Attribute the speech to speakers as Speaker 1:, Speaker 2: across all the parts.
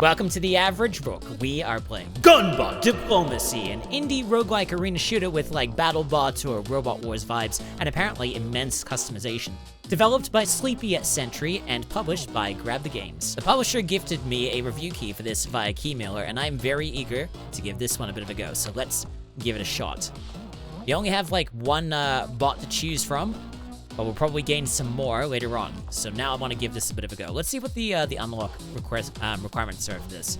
Speaker 1: Welcome to The Average Book. We are playing Gunbot Diplomacy, an indie roguelike arena shooter with like battle bots or Robot Wars vibes, and apparently immense customization. Developed by Sleepy Sentry and published by GrabTheGames. The publisher gifted me a review key for this via Keymailer, and I'm very eager to give this one a bit of a go, so let's give it a shot. You only have like one bot to choose from, but we'll probably gain some more later on. So now I want to give this a bit of a go. Let's see what the unlock requirements are for this.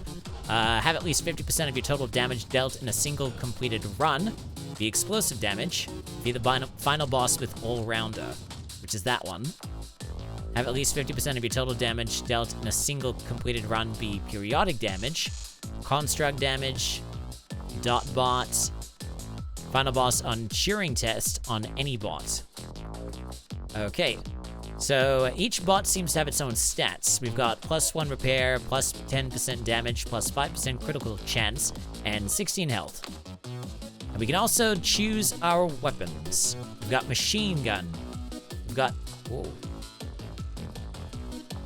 Speaker 1: Have at least 50% of your total damage dealt in a single completed run. Be explosive damage. Be the final boss with all-rounder, which is that one. Have at least 50% of your total damage dealt in a single completed run be periodic damage. Construct damage. Dot bot. Final boss on Turing test on any bot. Okay, so each bot seems to have its own stats. We've got +1 repair, plus 10% damage, plus 5% critical chance, and 16 health. And we can also choose our weapons. We've got machine gun. We've got, whoa.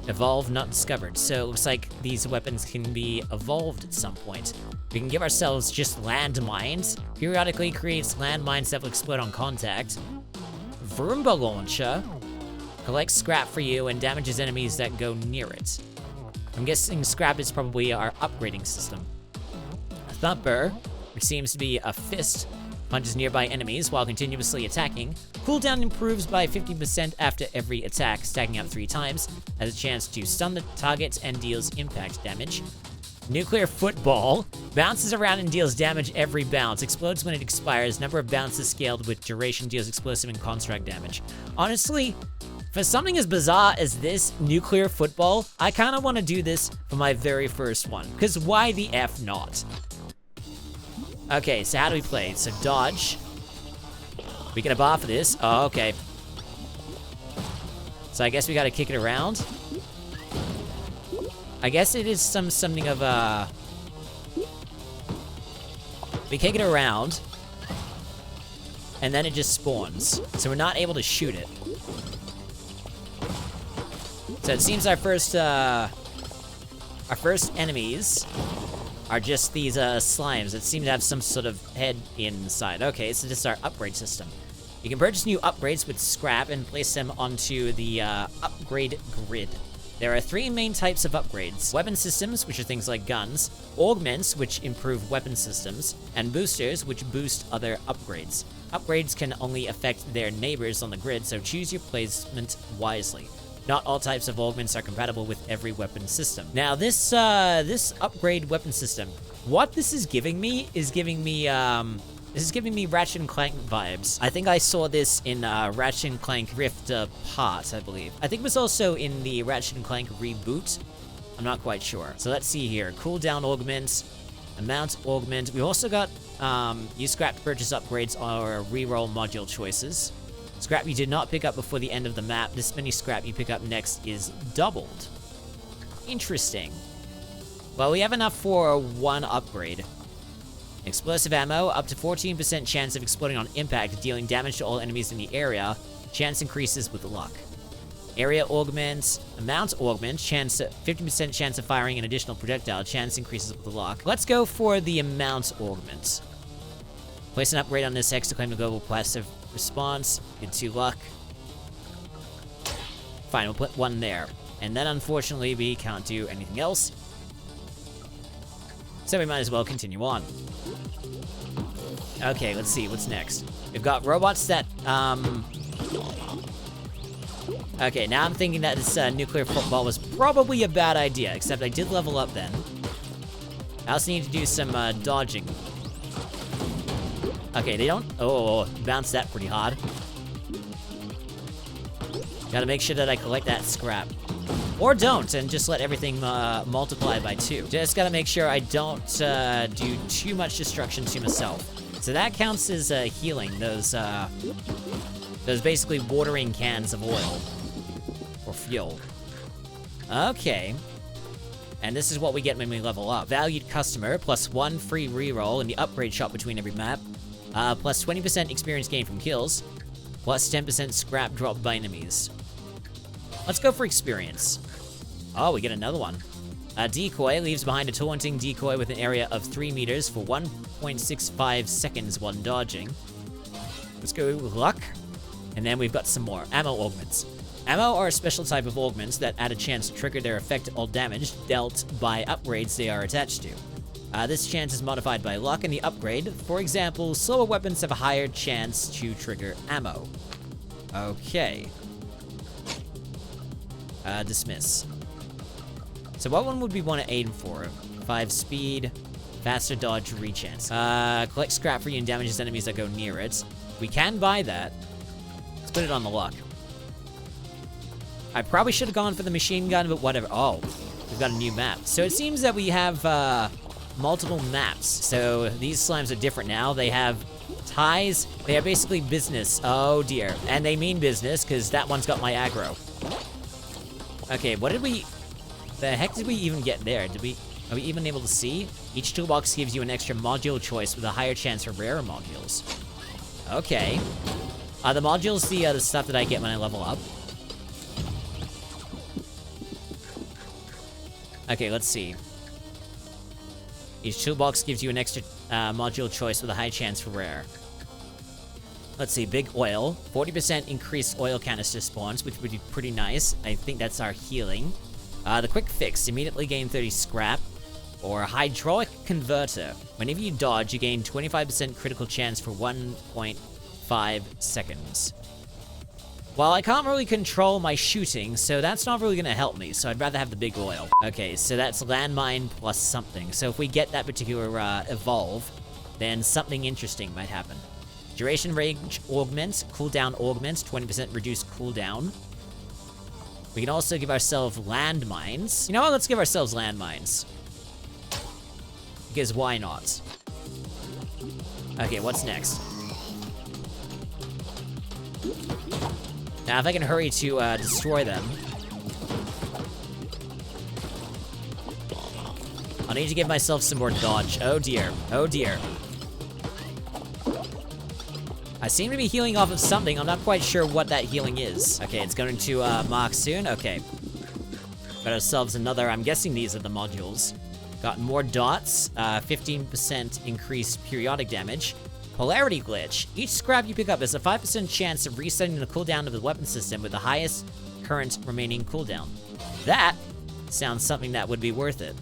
Speaker 1: Evolve not discovered. So it looks like these weapons can be evolved at some point. We can give ourselves just landmines. Periodically creates landmines that will explode on contact. Vroomba launcher collects scrap for you and damages enemies that go near it. I'm guessing scrap is probably our upgrading system. Thumper, which seems to be a fist, punches nearby enemies while continuously attacking. Cooldown improves by 50% after every attack, stacking up 3 times. Has a chance to stun the target and deals impact damage. Nuclear football bounces around and deals damage every bounce. Explodes when it expires. Number of bounces scaled with duration, deals explosive and construct damage. Honestly, for something as bizarre as this, nuclear football, I kind of want to do this for my very first one. Because why the F not? Okay, so how do we play? So dodge. We get a bar for this. Oh, okay. So I guess we got to kick it around. I guess it is something of a... We kick it around, and then it just spawns. So we're not able to shoot it. So it seems our first enemies are just these slimes that seem to have some sort of head inside. Okay, so this is our upgrade system. You can purchase new upgrades with scrap and place them onto the upgrade grid. There are 3 main types of upgrades. Weapon systems, which are things like guns, augments, which improve weapon systems, and boosters, which boost other upgrades. Upgrades can only affect their neighbors on the grid, so choose your placement wisely. Not all types of augments are compatible with every weapon system. Now, this upgrade weapon system, what this is giving me is giving me Ratchet Clank vibes. I think I saw this in Ratchet Clank Rift Apart, I believe. I think it was also in the Ratchet Clank reboot. I'm not quite sure. So let's see here. Cooldown augment, amount augment. We've also got use scrap to purchase upgrades or reroll module choices. Scrap you did not pick up before the end of the map. This many scrap you pick up next is doubled. Interesting. Well, we have enough for 1 upgrade. Explosive ammo, up to 14% chance of exploding on impact, dealing damage to all enemies in the area. Chance increases with luck. Area augment, amount augment, 50% chance of firing an additional projectile. Chance increases with luck. Let's go for the amount augment. Place an upgrade on this X to claim the global passive response. Get 2 luck. Fine, we'll put 1 there. And then unfortunately we can't do anything else. So we might as well continue on. Okay, let's see, what's next? We've got robots that, Okay, now I'm thinking that this nuclear football was probably a bad idea, except I did level up then. I also need to do some dodging. Okay, they don't... Oh, bounce that pretty hard. Gotta make sure that I collect that scrap. Or don't, and just let everything multiply by 2. Just gotta make sure I don't do too much destruction to myself. So that counts as healing, those basically watering cans of oil. Or fuel. Okay. And this is what we get when we level up. Valued customer, plus 1 free reroll in the upgrade shop between every map. Plus 20% experience gain from kills. Plus 10% scrap dropped by enemies. Let's go for experience. Oh, we get another one. A decoy leaves behind a taunting decoy with an area of 3 meters for 1.65 seconds while dodging. Let's go luck. And then we've got some more. Ammo augments. Ammo are a special type of augments that add a chance to trigger their effect to all damage dealt by upgrades they are attached to. This chance is modified by luck in the upgrade. For example, slower weapons have a higher chance to trigger ammo. Okay. Dismiss. So what one would we want to aim for? 5 speed, faster dodge, rechance. Collect scrap for you and damages enemies that go near it. We can buy that. Let's put it on the luck. I probably should have gone for the machine gun, but whatever. Oh, we've got a new map. So it seems that we have multiple maps. So these slimes are different now. They have ties. They are basically business. Oh dear. And they mean business, because that one's got my aggro. Okay, what did we... The heck did we even get there? Are we even able to see? Each toolbox gives you an extra module choice with a higher chance for rarer modules. Okay. The modules, the stuff that I get when I level up. Okay, let's see. Each toolbox gives you an extra module choice with a high chance for rare. Let's see, big oil. 40% increased oil canister spawns, which would be pretty nice. I think that's our healing. The quick fix, immediately gain 30 scrap. Or hydraulic converter. Whenever you dodge, you gain 25% critical chance for 1.5 seconds. Well, I can't really control my shooting, so that's not really gonna help me, so I'd rather have the big oil. Okay, so that's landmine plus something. So if we get that particular evolve, then something interesting might happen. Duration range augment, cooldown augment, 20% reduced cooldown. We can also give ourselves landmines. You know what? Let's give ourselves landmines. Because why not? Okay, what's next? Now, if I can hurry to destroy them. I'll need to give myself some more dodge. Oh dear. Oh dear. I seem to be healing off of something. I'm not quite sure what that healing is. Okay, it's going to mark soon. Okay. Got ourselves another. I'm guessing these are the modules. Got more dots. 15% increased periodic damage. Polarity glitch. Each scrap you pick up has a 5% chance of resetting the cooldown of the weapon system with the highest current remaining cooldown. That sounds something that would be worth it.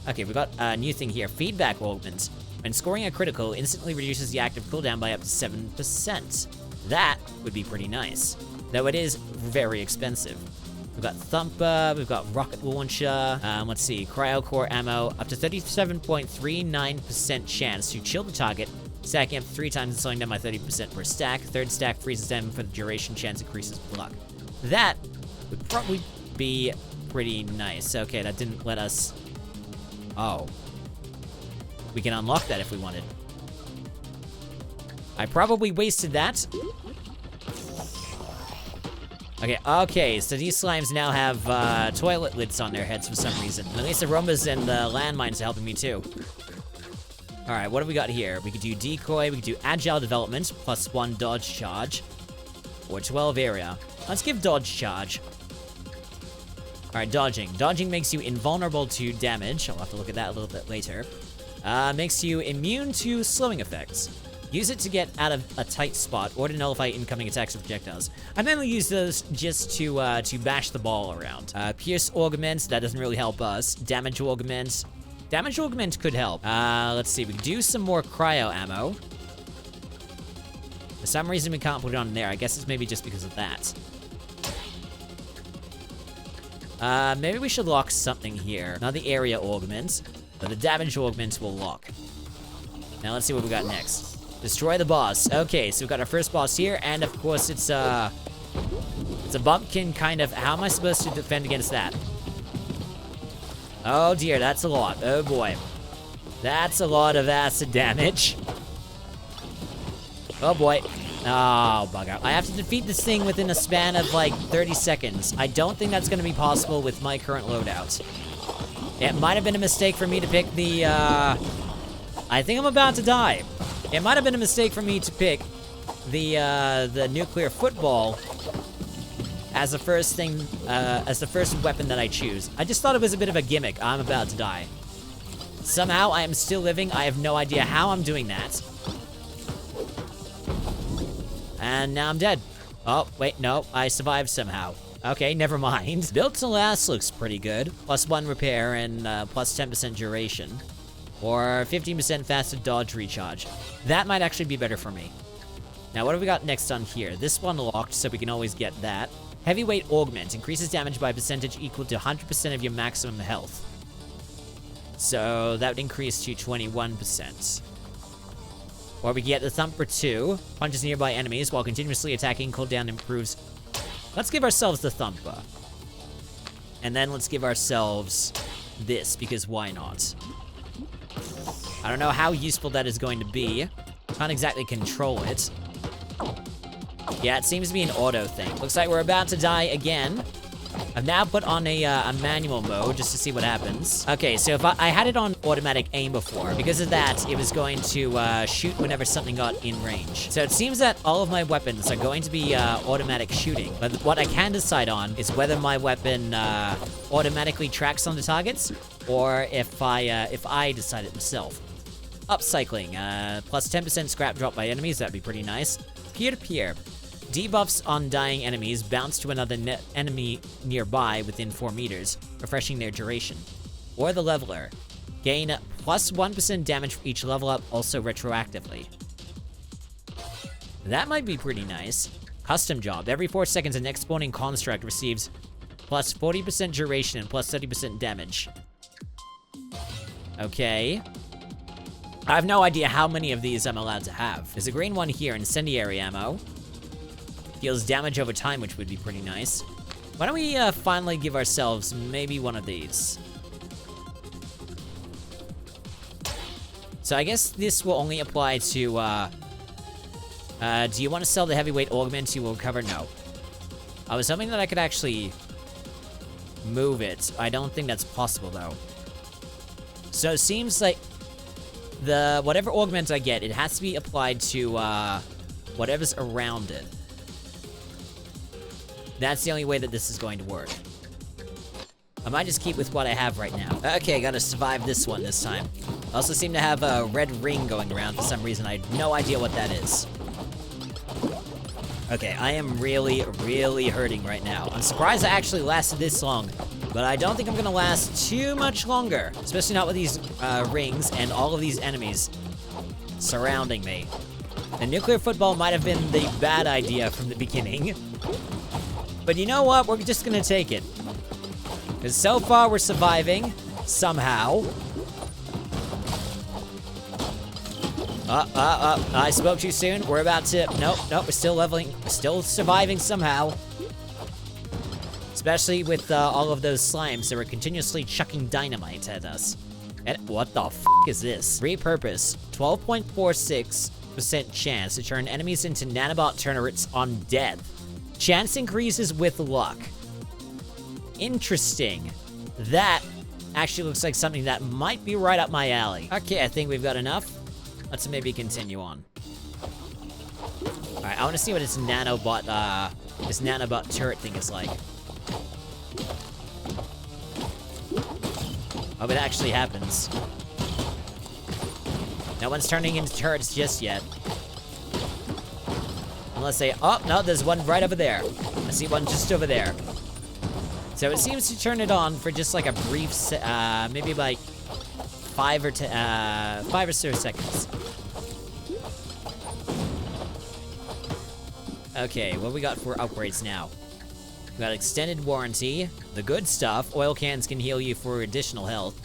Speaker 1: Okay, we've got a new thing here. Feedback augment. When scoring a critical, instantly reduces the active cooldown by up to 7%. That would be pretty nice. Though it is very expensive. We've got Thumper, we've got Rocket Launcher, let's see, Cryocore Ammo, up to 37.39% chance to chill the target, stacking up 3 times and slowing down by 30% per stack. Third stack freezes them for the duration, chance increases with luck. That would probably be pretty nice. Okay, that didn't let us... Oh. We can unlock that if we wanted. I probably wasted that. Okay, so these slimes now have toilet lids on their heads for some reason. At least the Rombas and the landmines are helping me too. Alright, what do we got here? We could do decoy, we could do agile development, plus 1 dodge charge. Or 12 area. Let's give dodge charge. Alright, dodging. Dodging makes you invulnerable to damage. I'll have to look at that a little bit later. Makes you immune to slowing effects. Use it to get out of a tight spot or to nullify incoming attacks or projectiles. I mainly use those just to bash the ball around. Pierce augment, that doesn't really help us. Damage augment. Damage augment could help. Let's see, we can do some more cryo ammo. For some reason we can't put it on there. I guess it's maybe just because of that. Maybe we should lock something here. Not the area augment, but the damage augment will lock. Now let's see what we got next. Destroy the boss. Okay, so we've got our first boss here, and of course it's a bumpkin kind of. How am I supposed to defend against that? Oh dear, that's a lot. Oh boy. That's a lot of acid damage. Oh boy. Oh, bugger. I have to defeat this thing within a span of like 30 seconds. I don't think that's going to be possible with my current loadout. It might have been a mistake for me to pick the, I think I'm about to die. It might have been a mistake for me to pick the nuclear football as the first thing, as the first weapon that I choose. I just thought it was a bit of a gimmick. I'm about to die. Somehow I am still living. I have no idea how I'm doing that. And now I'm dead. Oh, wait, no, I survived somehow. Okay, never mind. Built to last looks pretty good. +1 repair and +10% duration. Or 15% faster dodge recharge. That might actually be better for me. Now, what have we got next on here? This one locked, so we can always get that. Heavyweight augment. Increases damage by percentage equal to 100% of your maximum health. So that would increase to 21%. Or we can get the Thumper 2. Punches nearby enemies while continuously attacking. Cooldown improves. Let's give ourselves the Thumper. And then let's give ourselves this, because why not? I don't know how useful that is going to be. Can't exactly control it. Yeah, it seems to be an auto thing. Looks like we're about to die again. I've now put on a manual mode just to see what happens. Okay, so if I had it on automatic aim before. Because of that, it was going to shoot whenever something got in range. So it seems that all of my weapons are going to be automatic shooting. But what I can decide on is whether my weapon automatically tracks on the targets, or if I decide it myself. Upcycling, plus 10% scrap drop by enemies, that'd be pretty nice. Peer-to-peer. Debuffs on dying enemies bounce to another enemy nearby within 4 meters, refreshing their duration. Or the leveler. Gain plus 1% damage for each level up, also retroactively. That might be pretty nice. Custom job. Every 4 seconds, a next spawning construct receives plus 40% duration and plus 30% damage. Okay. I have no idea how many of these I'm allowed to have. There's a green one here, incendiary ammo. Deals damage over time, which would be pretty nice. Why don't we finally give ourselves maybe one of these? So I guess this will only apply to, do you want to sell the heavyweight augment? You will recover? No. I was hoping that I could actually move it. I don't think that's possible, though. So it seems like whatever augment I get, it has to be applied to, whatever's around it. That's the only way that this is going to work. I might just keep with what I have right now. Okay, gotta survive this one this time. I also seem to have a red ring going around for some reason. I have no idea what that is. Okay, I am really, really hurting right now. I'm surprised I actually lasted this long, but I don't think I'm gonna last too much longer. Especially not with these rings and all of these enemies surrounding me. And nuclear football might have been the bad idea from the beginning. But you know what? We're just gonna take it. Because so far we're surviving. Somehow. I spoke too soon. We're about to... Nope, we're still leveling. We're still surviving somehow. Especially with all of those slimes that were continuously chucking dynamite at us. And what the f*** is this? Repurpose. 12.46% chance to turn enemies into nanobot turrets on death. Chance increases with luck. Interesting. That actually looks like something that might be right up my alley. Okay, I think we've got enough. Let's maybe continue on. Alright, I want to see what this nanobot turret thing is like. Hope it actually happens. No one's turning into turrets just yet. Unless they... Oh, no, there's one right over there. I see one just over there. So it seems to turn it on for just like a brief... maybe like 5 or so seconds. Okay, what we got for upgrades now? We got extended warranty. The good stuff. Oil cans can heal you for additional health.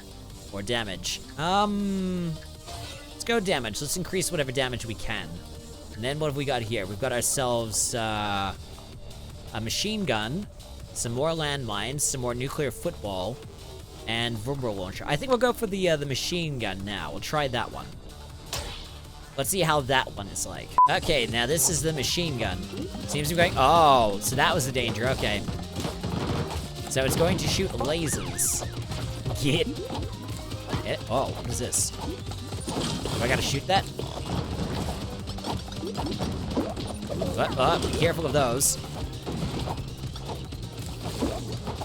Speaker 1: Or damage. Let's go damage. Let's increase whatever damage we can. And then what have we got here? We've got ourselves a machine gun, some more landmines, some more nuclear football, and verbal launcher. I think we'll go for the machine gun now. We'll try that one. Let's see how that one is like. Okay, now this is the machine gun. Seems to be going... Oh, so that was the danger. Okay. So it's going to shoot lasers. Get it. Oh, what is this? Do I gotta shoot that? Be careful of those.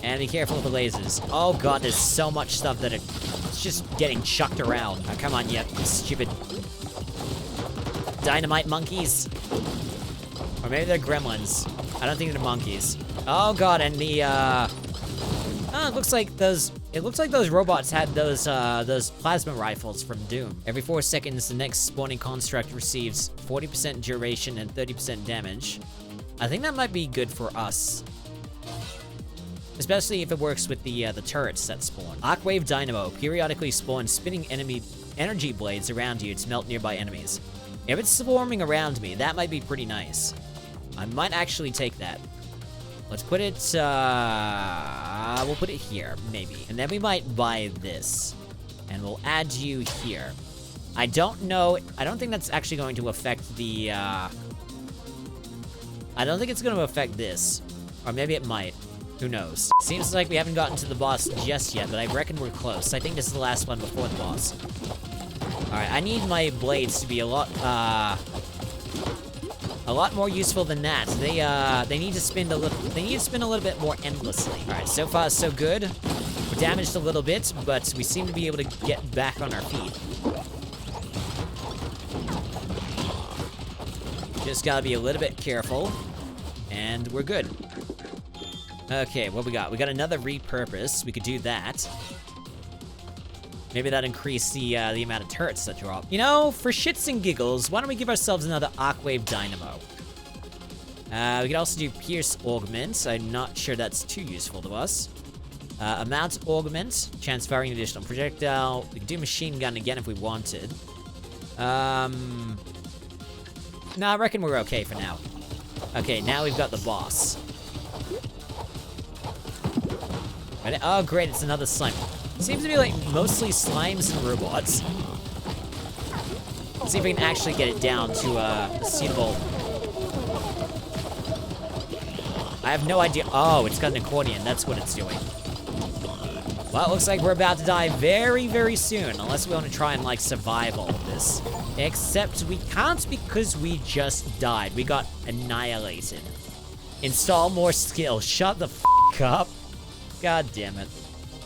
Speaker 1: And be careful with the lasers. Oh god, there's so much stuff that it's just getting chucked around. Oh, come on, you stupid dynamite monkeys. Or maybe they're gremlins. I don't think they're monkeys. Oh god, and the it looks like those robots had those plasma rifles from Doom. Every 4 seconds, the next spawning construct receives 40% duration and 30% damage. I think that might be good for us. Especially if it works with the turrets that spawn. Arcwave Dynamo periodically spawns spinning enemy energy blades around you to melt nearby enemies. If it's swarming around me, that might be pretty nice. I might actually take that. Let's put it, we'll put it here, maybe. And then we might buy this. And we'll add you here. I don't know, I don't think that's actually going to affect the, I don't think it's going to affect this. Or maybe it might. Who knows? Seems like we haven't gotten to the boss just yet, but I reckon we're close. I think this is the last one before the boss. Alright, I need my blades to be a lot more useful than that. They need to spin a little bit more endlessly. Alright, so far so good. We're damaged a little bit, but we seem to be able to get back on our feet. Just gotta be a little bit careful, and we're good. Okay, what we got? We got another repurpose. We could do that. Maybe that increase the amount of turrets that drop. You know, for shits and giggles, why don't we give ourselves another Arcwave Dynamo? We could also do Pierce Augment. I'm not sure that's too useful to us. Amount Augment, transferring additional projectile. We could do Machine Gun again if we wanted. No, I reckon we're okay for now. Okay, now we've got the boss. Oh, great, it's another slime. Seems to be like mostly slimes and robots. Let's see if we can actually get it down to a suitable. I have no idea. Oh, it's got an accordion. That's what it's doing. Well, it looks like we're about to die very, very soon, unless we want to try and like survive all of this. Except we can't because we just died. We got annihilated. Install more skill. Shut the f*** up. God damn it.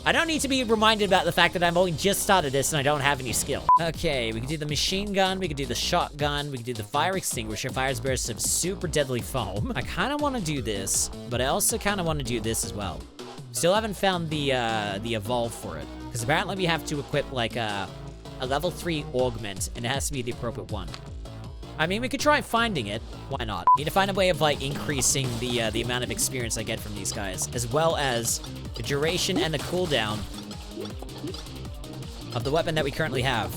Speaker 1: I don't need to be reminded about the fact that I've only just started this and I don't have any skill. Okay, we can do the machine gun, we can do the shotgun, we can do the fire extinguisher, fires bursts of super deadly foam. I kind of want to do this, but I also kind of want to do this as well. Still haven't found the evolve for it, because apparently we have to equip like a level 3 augment, and it has to be the appropriate one. I mean, we could try finding it. Why not? Need to find a way of, like, increasing the amount of experience I get from these guys, as well as the duration and the cooldown of the weapon that we currently have.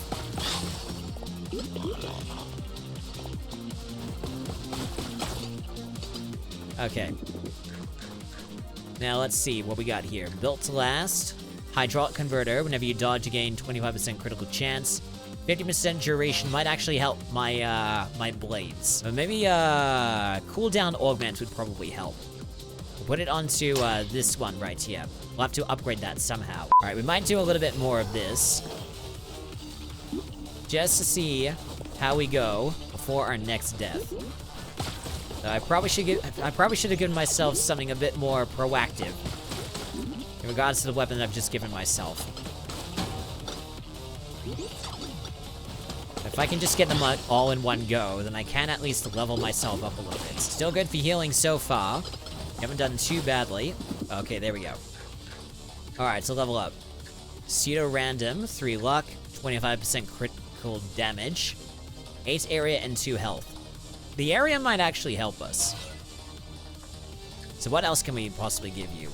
Speaker 1: Okay. Now, let's see what we got here. Built to last. Hydraulic converter. Whenever you dodge, you gain 25% critical chance. 50% duration might actually help my my blades. But maybe cooldown augment would probably help. We'll put it onto this one right here. We'll have to upgrade that somehow. All right, we might do a little bit more of this, just to see how we go before our next death. So I probably should have given myself something a bit more proactive in regards to the weapon that I've just given myself. If I can just get them all in one go, then I can at least level myself up a little bit. Still good for healing so far. Haven't done too badly. Okay, there we go. Alright, so level up. Pseudo-random, 3 luck, 25% critical damage, 8 area, and 2 health. The area might actually help us. So what else can we possibly give you?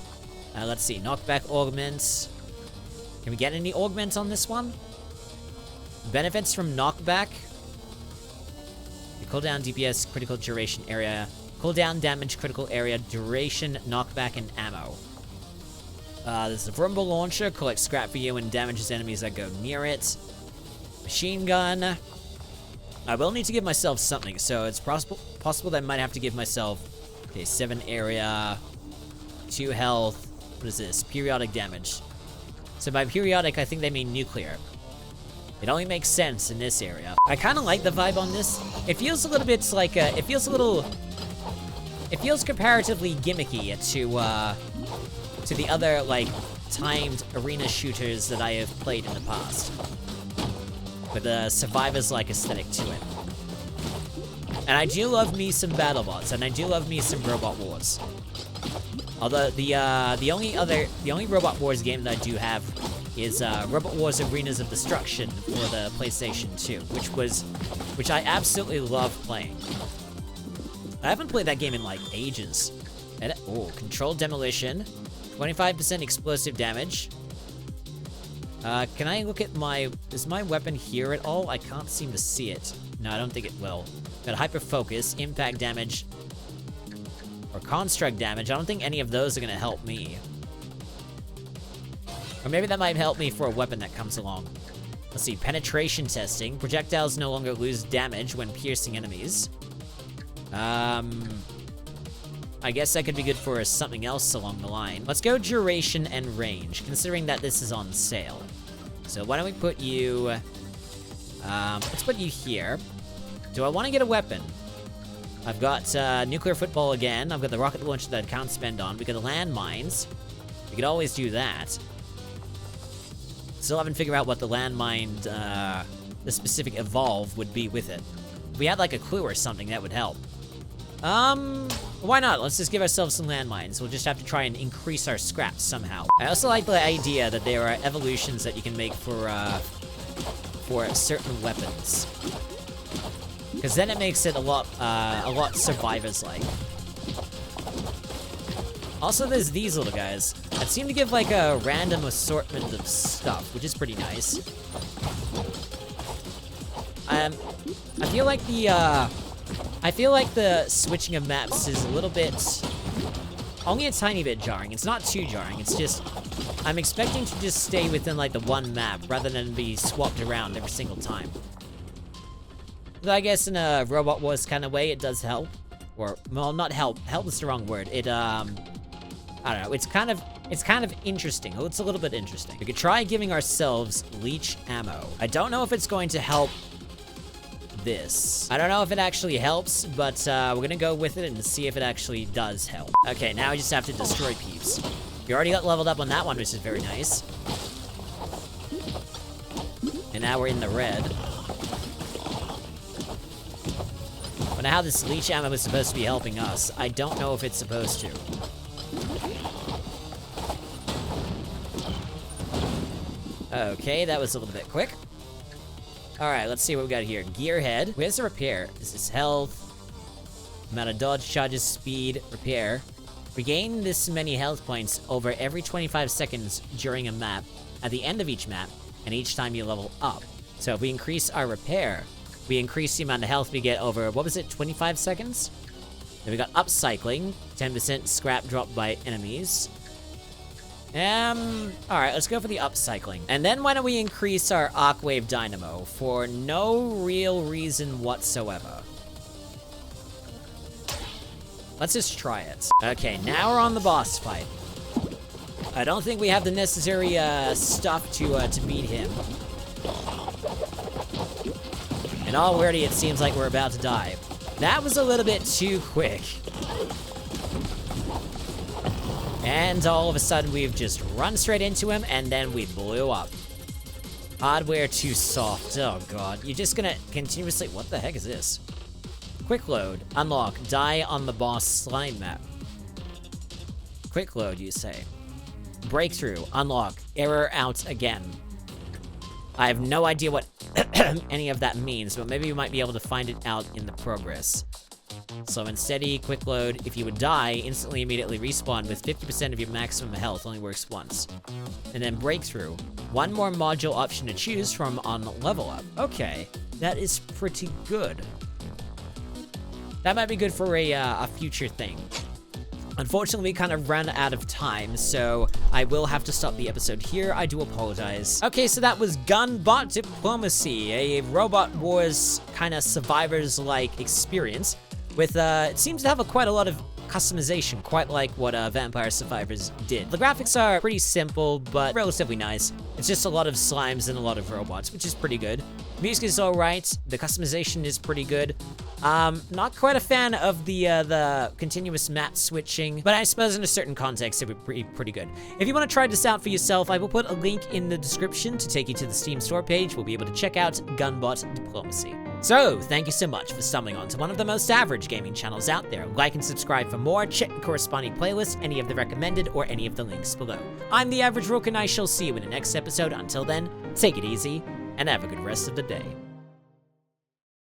Speaker 1: Let's see, knockback augments. Can we get any augments on this one? Benefits from knockback. Cooldown, DPS, critical duration area. Cooldown, damage, critical area, duration, knockback, and ammo. There's the Vrumble launcher. Collects scrap for you and damages enemies that go near it. Machine gun. I will need to give myself something, so it's possible that I might have to give myself... Okay, 7 area, 2 health. What is this? Periodic damage. So by periodic, I think they mean nuclear. It only makes sense in this area. I kind of like the vibe on this. It feels a little bit like a... It feels comparatively gimmicky to the other, like, timed arena shooters that I have played in the past. With a survivors-like aesthetic to it. And I do love me some BattleBots, and I do love me some Robot Wars. Although the only Robot Wars game that I do have is Robot Wars Arenas of Destruction for the PlayStation 2, which I absolutely love playing. I haven't played that game in like ages. And controlled demolition, 25% explosive damage. Can I look at is my weapon here at all? I can't seem to see it. No, I don't think it will. Got hyper focus, impact damage, or construct damage. I don't think any of those are gonna help me. Or maybe that might help me for a weapon that comes along. Let's see, penetration testing. Projectiles no longer lose damage when piercing enemies. I guess that could be good for something else along the line. Let's go duration and range, considering that this is on sale. So why don't we put you... let's put you here. Do I want to get a weapon? I've got nuclear football again. I've got the rocket launcher that I can't spend on. We got the landmines. We could always do that. Still haven't figured out what the landmine, the specific evolve would be with it. If we had like a clue or something, that would help. Why not? Let's just give ourselves some landmines. We'll just have to try and increase our scraps somehow. I also like the idea that there are evolutions that you can make for certain weapons. Because then it makes it a lot survivors-like. Also, there's these little guys that seem to give like a random assortment of stuff, which is pretty nice. I feel like the switching of maps is a little bit, only a tiny bit jarring. It's not too jarring. It's just I'm expecting to just stay within like the one map rather than be swapped around every single time. Though I guess in a Robot Wars kind of way, it does help. Or, well, not help. Help is the wrong word. It, I don't know. It's kind of interesting. Oh, it's a little bit interesting. We could try giving ourselves leech ammo. I don't know if it's going to help this. I don't know if it actually helps, but we're gonna go with it and see if it actually does help. Okay, now we just have to destroy peeps. We already got leveled up on that one, which is very nice. And now we're in the red. But how this leech ammo is supposed to be helping us, I don't know if it's supposed to. Okay, that was a little bit quick. Alright, let's see what we got here. Gearhead. Where's the repair? This is health. Amount of dodge, charges, speed, repair. Regain this many health points over every 25 seconds during a map, at the end of each map, and each time you level up. So if we increase our repair, we increase the amount of health we get over, what was it, 25 seconds? Then we got upcycling, 10% scrap dropped by enemies. Alright, let's go for the upcycling. And then why don't we increase our Arcwave Dynamo for no real reason whatsoever. Let's just try it. Okay, now we're on the boss fight. I don't think we have the necessary stuff to beat him. And already it seems like we're about to die. That was a little bit too quick. And all of a sudden we've just run straight into him and then we blew up. Hardware too soft. Oh god. You're just gonna continuously... What the heck is this? Quick load. Unlock. Die on the boss slime map. Quick load, you say. Breakthrough. Unlock. Error out again. I have no idea what any of that means, but maybe you might be able to find it out in the progress. So in steady, quick load, if you would die, instantly immediately respawn with 50% of your maximum health, only works once. And then breakthrough. One more module option to choose from on level up. Okay, that is pretty good. That might be good for a future thing. Unfortunately, we kind of ran out of time, so I will have to stop the episode here. I do apologize. Okay, so that was Gunbot Diplomacy, a Robot Wars kind of survivors-like experience with, it seems to have quite a lot of customization, quite like what Vampire Survivors did. The graphics are pretty simple, but relatively nice. It's just a lot of slimes and a lot of robots, which is pretty good. The music is alright, the customization is pretty good. Not quite a fan of the continuous map switching, but I suppose in a certain context it would be pretty good. If you want to try this out for yourself, I will put a link in the description to take you to the Steam store page. We'll be able to check out Gunbot Diplomacy. So, thank you so much for stumbling onto one of the most average gaming channels out there. Like and subscribe for more, check the corresponding playlist, any of the recommended, or any of the links below. I'm the Average Rook, and I shall see you in the next episode. Until then, take it easy, and have a good rest of the day.